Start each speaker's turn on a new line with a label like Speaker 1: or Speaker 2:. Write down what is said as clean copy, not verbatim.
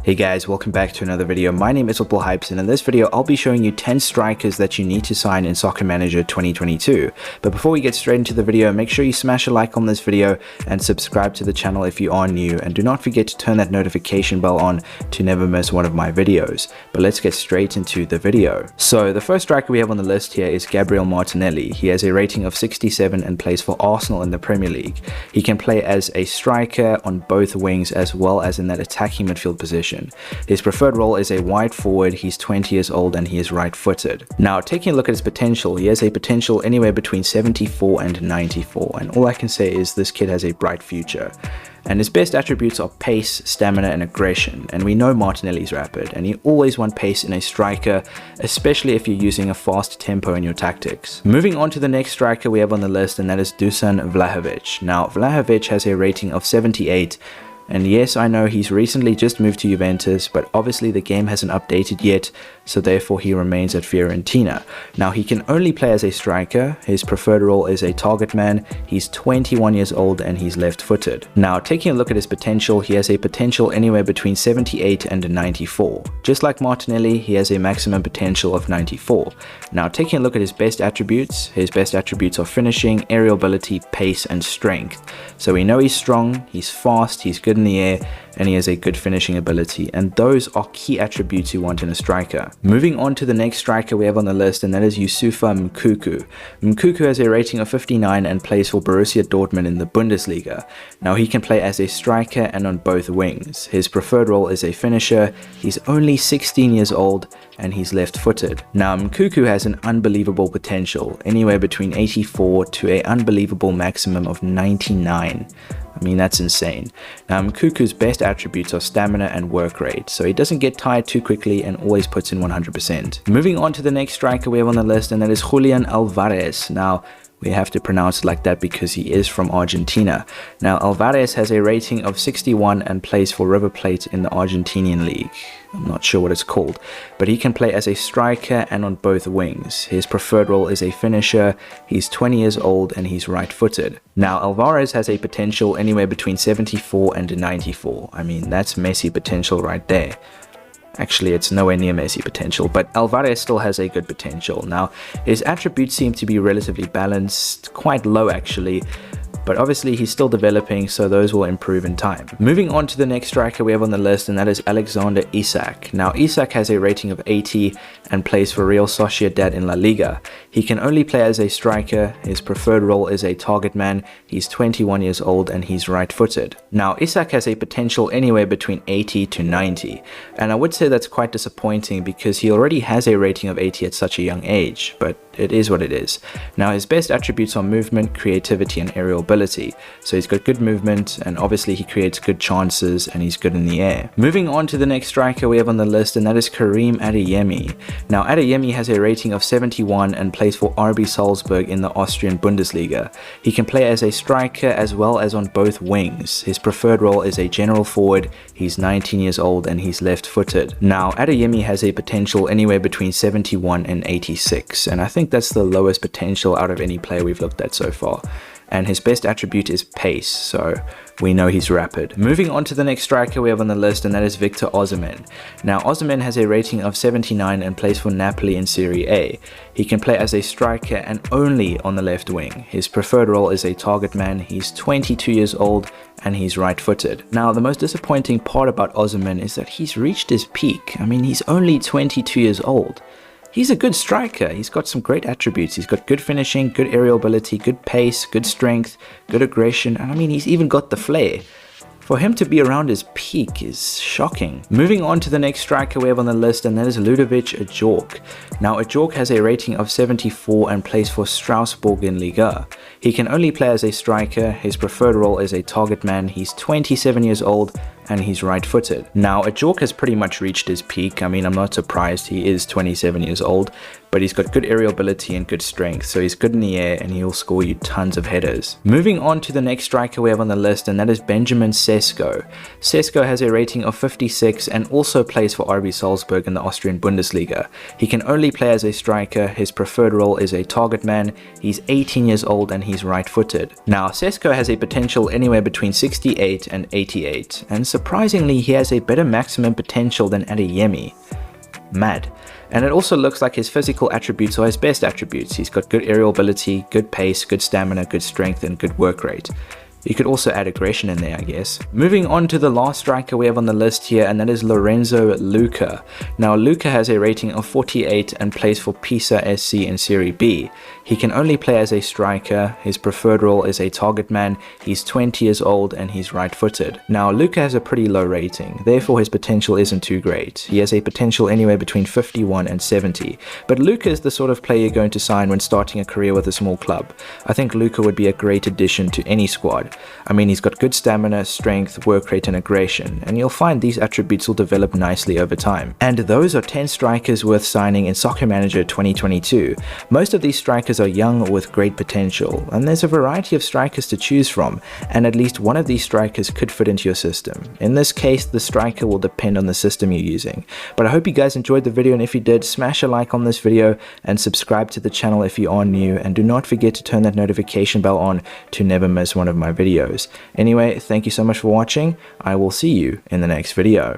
Speaker 1: Hey guys, welcome back to another video. My name is Football Hypes, and in this video I'll be showing you 10 strikers that you need to sign in Soccer Manager 2022. But before we get straight into the video, make sure you smash a like on this video and subscribe to the channel if you are new, and do not forget to turn that notification bell on to never miss one of my videos. But let's get straight into the video. So the first striker we have on the list here is Gabriel Martinelli. He has a rating of 67 and plays for Arsenal in the Premier League. He can play as a striker on both wings as well as in that attacking midfield position. His preferred role is a wide forward. He's 20 years old and he is right-footed. Now, taking a look at his potential, he has a potential anywhere between 74 and 94, and all I can say is this kid has a bright future. And his best attributes are pace, stamina and aggression, and we know Martinelli's rapid, and you always want pace in a striker, especially if you're using a fast tempo in your tactics. Moving on to the next striker we have on the list, and that is Dusan Vlahovic. Now, Vlahovic has a rating of 78, and yes, I know he's recently just moved to Juventus, but obviously the game hasn't updated yet, so therefore he remains at Fiorentina. Now, he can only play as a striker. His preferred role is a target man. He's 21 years old and he's left-footed. Now, taking a look at his potential, he has a potential anywhere between 78 and 94. Just like Martinelli, he has a maximum potential of 94. Now, taking a look at his best attributes are finishing, aerial ability, pace and strength. So we know he's strong, he's fast, he's good in the air, and he has a good finishing ability, and those are key attributes you want in a striker. Moving on to the next striker we have on the list, and that is Youssoufa Moukoko. Moukoko has a rating of 59 and plays for Borussia Dortmund in the Bundesliga. Now, he can play as a striker and on both wings. His preferred role is a finisher. He's only 16 years old and he's left-footed. Now, Moukoko has an unbelievable potential, anywhere between 84 to an unbelievable maximum of 99. I mean, that's insane. Now, Moukoko's best attributes are stamina and work rate, so he doesn't get tired too quickly and always puts in 100%. Moving on to the next striker we have on the list, and that is Julian Alvarez. Now, we have to pronounce it like that because he is from Argentina. Now, Alvarez has a rating of 61 and plays for River Plate in the Argentinian league. I'm not sure what it's called, but he can play as a striker and on both wings. His preferred role is a finisher. He's 20 years old and he's right-footed. Now, Alvarez has a potential anywhere between 74 and 94. I mean, that's Messi potential right there. Actually, it's nowhere near Messi potential, but Alvarez still has a good potential. Now, his attributes seem to be relatively balanced, quite low actually, but obviously he's still developing, so those will improve in time. Moving on to the next striker we have on the list, and that is Alexander Isak. Now, Isak has a rating of 80 and plays for Real Sociedad in La Liga. He can only play as a striker. His preferred role is a target man. He's 21 years old and he's right-footed. Now, Isak has a potential anywhere between 80 to 90, and I would say that's quite disappointing because he already has a rating of 80 at such a young age, but it is what it is. Now, his best attributes are movement, creativity and aerial ability. So he's got good movement, and obviously he creates good chances and he's good in the air. Moving on to the next striker we have on the list, and that is Karim Adeyemi. Now, Adeyemi has a rating of 71 and plays for RB Salzburg in the Austrian Bundesliga. He can play as a striker as well as on both wings. His preferred role is a general forward. He's 19 years old and he's left-footed. Now, Adeyemi has a potential anywhere between 71 and 86, and I think that's the lowest potential out of any player we've looked at so far. And his best attribute is pace, so we know he's rapid. Moving on to the next striker we have on the list, and that is Victor Osimhen. Now, Osimhen has a rating of 79 and plays for Napoli in Serie A. He can play as a striker and only on the left wing. His preferred role is a target man. He's 22 years old and he's right-footed. Now, the most disappointing part about Osimhen is that he's reached his peak. I mean, he's only 22 years old. He's a good striker. He's got some great attributes. He's got good finishing, good aerial ability, good pace, good strength, good aggression, and I mean, he's even got the flair. For him to be around his peak is shocking. Moving on to the next striker we have on the list, and that is Ludovic Ajorc. Now, Ajorc has a rating of 74 and plays for Strasbourg in Liga. He can only play as a striker. His preferred role is a target man. He's 27 years old and he's right-footed. Now, Ajorc has pretty much reached his peak. I mean, I'm not surprised. He is 27 years old, but he's got good aerial ability and good strength, so he's good in the air and he'll score you tons of headers. Moving on to the next striker we have on the list, and that is Benjamin Sesko. Sesko has a rating of 56 and also plays for RB Salzburg in the Austrian Bundesliga. He can only play as a striker, his preferred role is a target man, he's 18 years old and he's right-footed. Now Sesko has a potential anywhere between 68 and 88, and surprisingly he has a better maximum potential than Adeyemi. Mad. And it also looks like his physical attributes are his best attributes. He's got good aerial ability, good pace, good stamina, good strength and good work rate. You could also add aggression in there, I guess. Moving on to the last striker we have on the list here, and that is Lorenzo Luca. Now Luca has a rating of 48 and plays for Pisa SC in Serie B. He can only play as a striker, his preferred role is a target man, he's 20 years old and he's right-footed. Now Luca has a pretty low rating, therefore his potential isn't too great. He has a potential anywhere between 51 and 70, but Luca is the sort of player you're going to sign when starting a career with a small club. I think Luca would be a great addition to any squad. I mean, he's got good stamina, strength, work rate and aggression, and you'll find these attributes will develop nicely over time. And those are 10 strikers worth signing in Soccer Manager 2022. Most of these strikers are young with great potential, and there's a variety of strikers to choose from, and at least one of these strikers could fit into your system. In this case, the striker will depend on the system you're using. But I hope you guys enjoyed the video, and if you did, smash a like on this video and subscribe to the channel if you are new, and do not forget to turn that notification bell on to never miss one of my videos. Anyway, thank you so much for watching. I will see you in the next video.